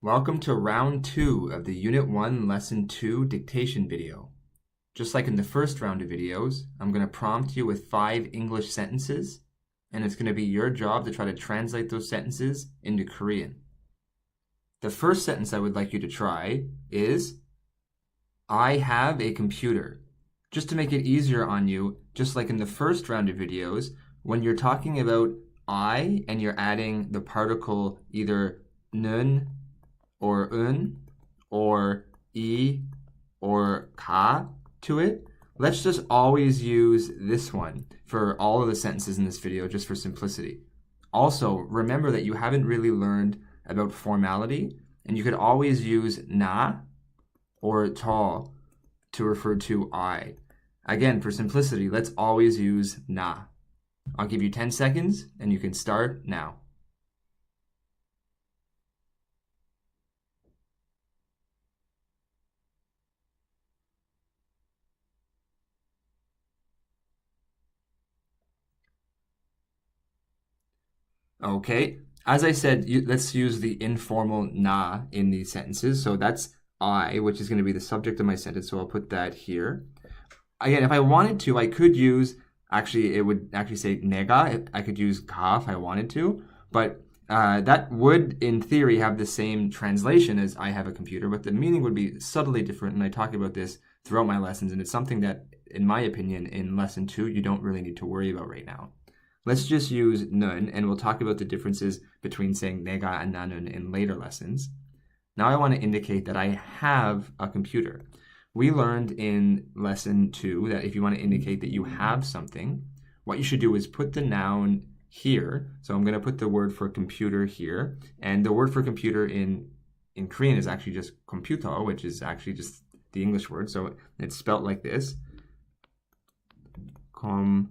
Welcome to round 2 of the Unit 1 Lesson 2 dictation video. Just like in the first round of videos, I'm going to prompt you with 5 English sentences, and it's going to be your job to try to translate those sentences into Korean. The first sentence I would like you to try is, I have a computer. Just to make it easier on you, just like in the first round of videos, when you're talking about I and you're adding the particle either 는 or 은 or 이 or ka to it, let's just always use this one for all of the sentences in this video just for simplicity. Also, remember that you haven't really learned about formality, and you could always use na or 저 to refer to I. Again, for simplicity, let's always use na. I'll give you 10 seconds, and you can start now. Okay, as I said, let's use the informal na in these sentences. So that's I, which is going to be the subject of my sentence. So I'll put that here. Again, if I wanted to, I could use, actually, it would actually say 내가. I could use 가 if I wanted to. But that would, in theory, have the same translation as I have a computer, but the meaning would be subtly different. And I talk about this throughout my lessons. And it's something that, in my opinion, in lesson 2, you don't really need to worry about right now. Let's just use 는, and we'll talk about the differences between saying 내가 and 나는 in later lessons. Now I want to indicate that I have a computer. We learned in lesson 2 that if you want to indicate that you have something, what you should do is put the noun here. So I'm going to put the word for computer here. And the word for computer in Korean is actually just computer, which is actually just the English word. So it's spelled like this. And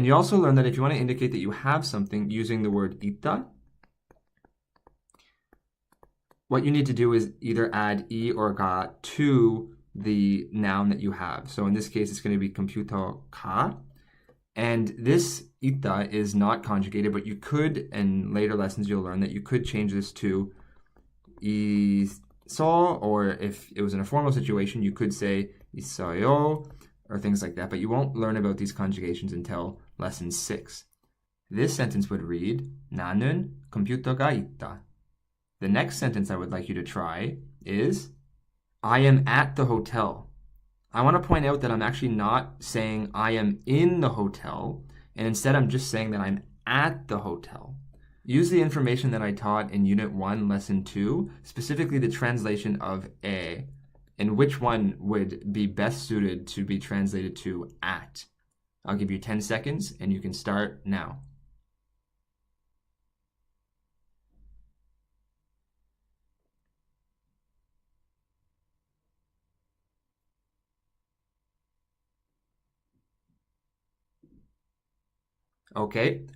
you also learn that if you want to indicate that you have something using the word 있다, what you need to do is either add 이 or 가 to the noun that you have. So in this case, it's going to be computer 가. And this 있다 is not conjugated, but you could, in later lessons, you'll learn that you could change this to 있어, or if it was in a formal situation, you could say 있어요, or things like that, but you won't learn about these conjugations until lesson 6. This sentence would read, 나는 컴퓨터가 있다. The next sentence I would like you to try is, I am at the hotel. I want to point out that I'm actually not saying I am in the hotel, and instead I'm just saying that I'm at the hotel. Use the information that I taught in Unit 1, Lesson 2, specifically the translation of 에, and which one would be best suited to be translated to at. I'll give you 10 seconds, and you can start now. Okay,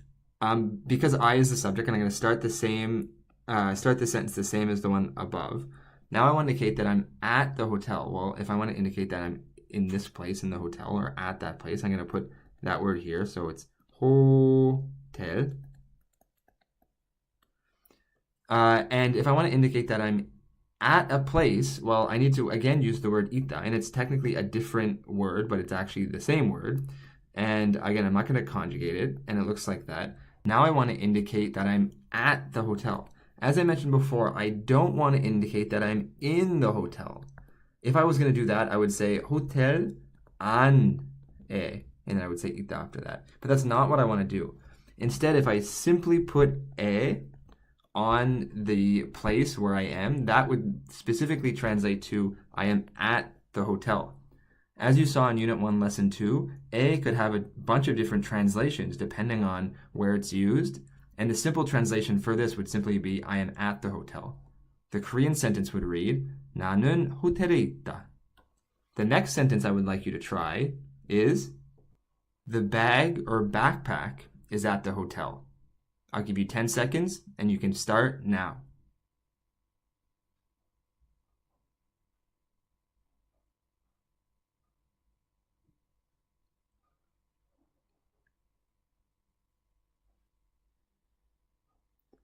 because I is the subject, and I'm going to start the sentence the same as the one above. Now I want to indicate that I'm at the hotel. Well, if I want to indicate that I'm in this place in the hotel or at that place, I'm going to put that word here. So it's hotel. And if I want to indicate that I'm at a place, well, I need to, again, use the word 있다. And it's technically a different word, but it's actually the same word. And again, I'm not going to conjugate it, and it looks like that. Now I want to indicate that I'm at the hotel. As I mentioned before, I don't want to indicate that I'm in the hotel. If I was going to do that, I would say hotel 안에, and then I would say 있다 after that. But that's not what I want to do. Instead, if I simply put 에 on the place where I am, that would specifically translate to I am at the hotel. As you saw in Unit 1, Lesson 2, 에 could have a bunch of different translations depending on where it's used, and the simple translation for this would simply be I am at the hotel. The Korean sentence would read 나는 호텔에 있다. The next sentence I would like you to try is the bag or backpack is at the hotel. I'll give you 10 seconds, and you can start now.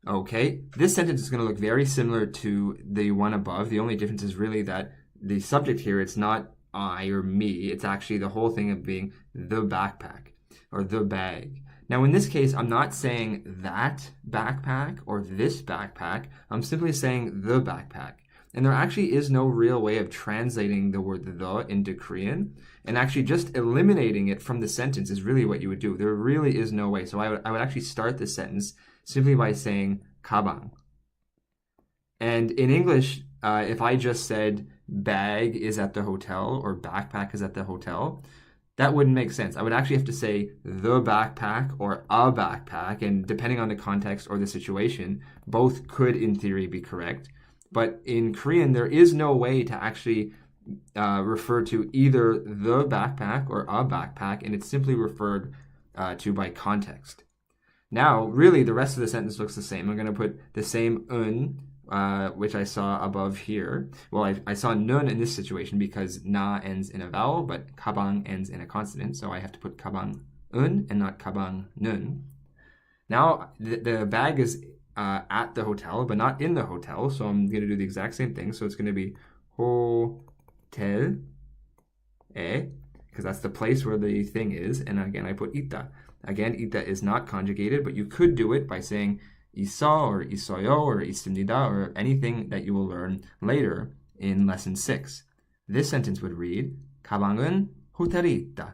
Okay, this sentence is going to look very similar to the one above. The only difference is really that the subject here, it's not I or me. It's actually the whole thing of being the backpack or the bag. Now, in this case, I'm not saying that backpack or this backpack. I'm simply saying the backpack. And there actually is no real way of translating the word the into Korean. And actually just eliminating it from the sentence is really what you would do. There really is no way. So I would actually start the sentence simply by saying 가방. And in English, if I just said bag is at the hotel or backpack is at the hotel, that wouldn't make sense. I would actually have to say the backpack or a backpack, and depending on the context or the situation, both could in theory be correct. But in Korean, there is no way to actually refer to either the backpack or a backpack, and it's simply referred to by context. Now, really, the rest of the sentence looks the same. I'm going to put the same which I saw above here. Well, I saw nun in this situation because na ends in a vowel, but kabang ends in a consonant. So I have to put kabang and not kabang nun. Now, the bag is at the hotel, but not in the hotel. So I'm going to do the exact same thing. So it's going to be hotel, because that's the place where the thing is. And again, I put ita. Again, ita is not conjugated, but you could do it by saying 있어 or 있어요 or 있습니다 or anything that you will learn later in lesson 6. This sentence would read 가방은 호텔에 있다.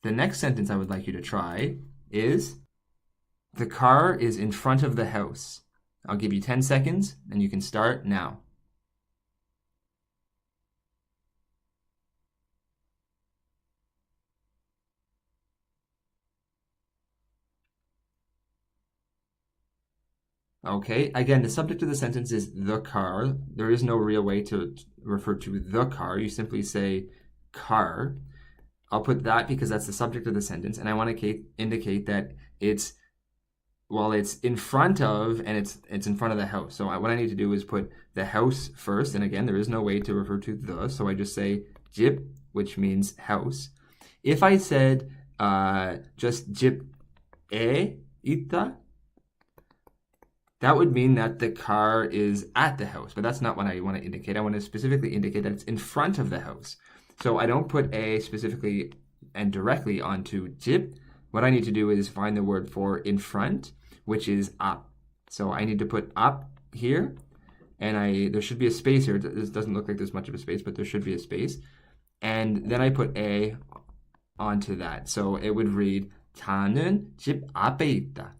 The next sentence I would like you to try is the car is in front of the house. I'll give you 10 seconds and you can start now. Okay, again, the subject of the sentence is the car. There is no real way to refer to the car. You simply say car. I'll put that because that's the subject of the sentence, and I want to indicate that it's in front of and it's in front of the house. So what I need to do is put the house first, and again, there is no way to refer to the, so I just say 집, which means house. If I said just 집에 있다, that would mean that the car is at the house, but that's not what I want to indicate. I want to specifically indicate that it's in front of the house. So I don't put a specifically and directly onto 집. What I need to do is find the word for in front, which is 앞. So I need to put 앞 here, and there should be a space here. This doesn't look like there's much of a space, but there should be a space. And then I put a onto that. So it would read 차는 집 앞에 있다.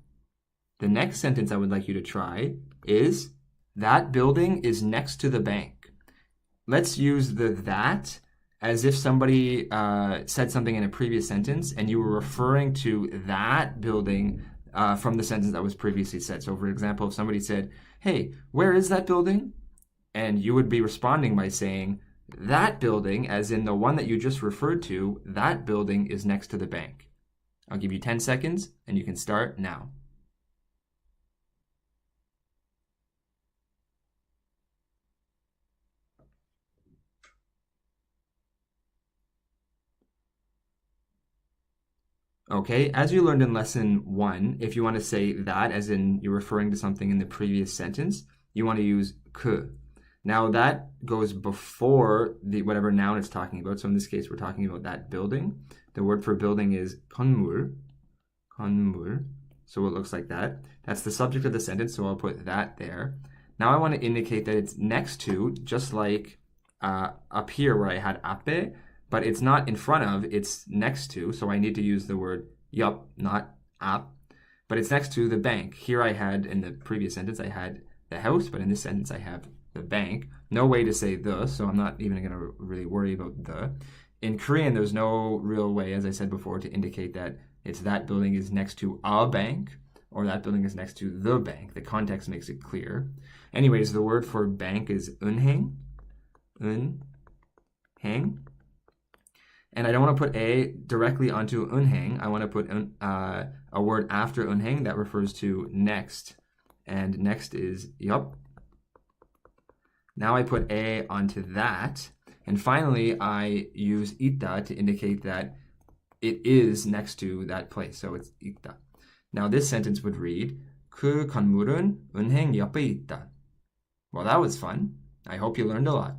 The next sentence I would like you to try is that building is next to the bank. Let's use the that as if somebody said something in a previous sentence and you were referring to that building from the sentence that was previously said. So for example, if somebody said, hey, where is that building? And you would be responding by saying, that building, as in the one that you just referred to, that building is next to the bank. I'll give you 10 seconds and you can start now. Okay, as you learned in lesson 1, if you want to say that, as in you're referring to something in the previous sentence, you want to use 그. Now that goes before the whatever noun it's talking about. So in this case, we're talking about that building. The word for building is 건물. 건물. So it looks like that. That's the subject of the sentence, so I'll put that there. Now I want to indicate that it's next to, just like up here where I had 앞에, but it's not in front of, it's next to, so I need to use the word 옆, not 앞, but it's next to the bank. Here I had, in the previous sentence, I had the house, but in this sentence I have the bank. No way to say the, so I'm not even going to really worry about the. In Korean, there's no real way, as I said before, to indicate that it's that building is next to a bank, or that building is next to the bank. The context makes it clear. Anyways, the word for bank is 은행, 은행. And I don't want to put a directly onto unhang. I want to put a word after unhang that refers to next. And next is yup. Now I put a onto that. And finally, I use ita to indicate that it is next to that place. So it's ita. Now this sentence would read, 그 건물은 은행 옆에 있다. Well, that was fun. I hope you learned a lot.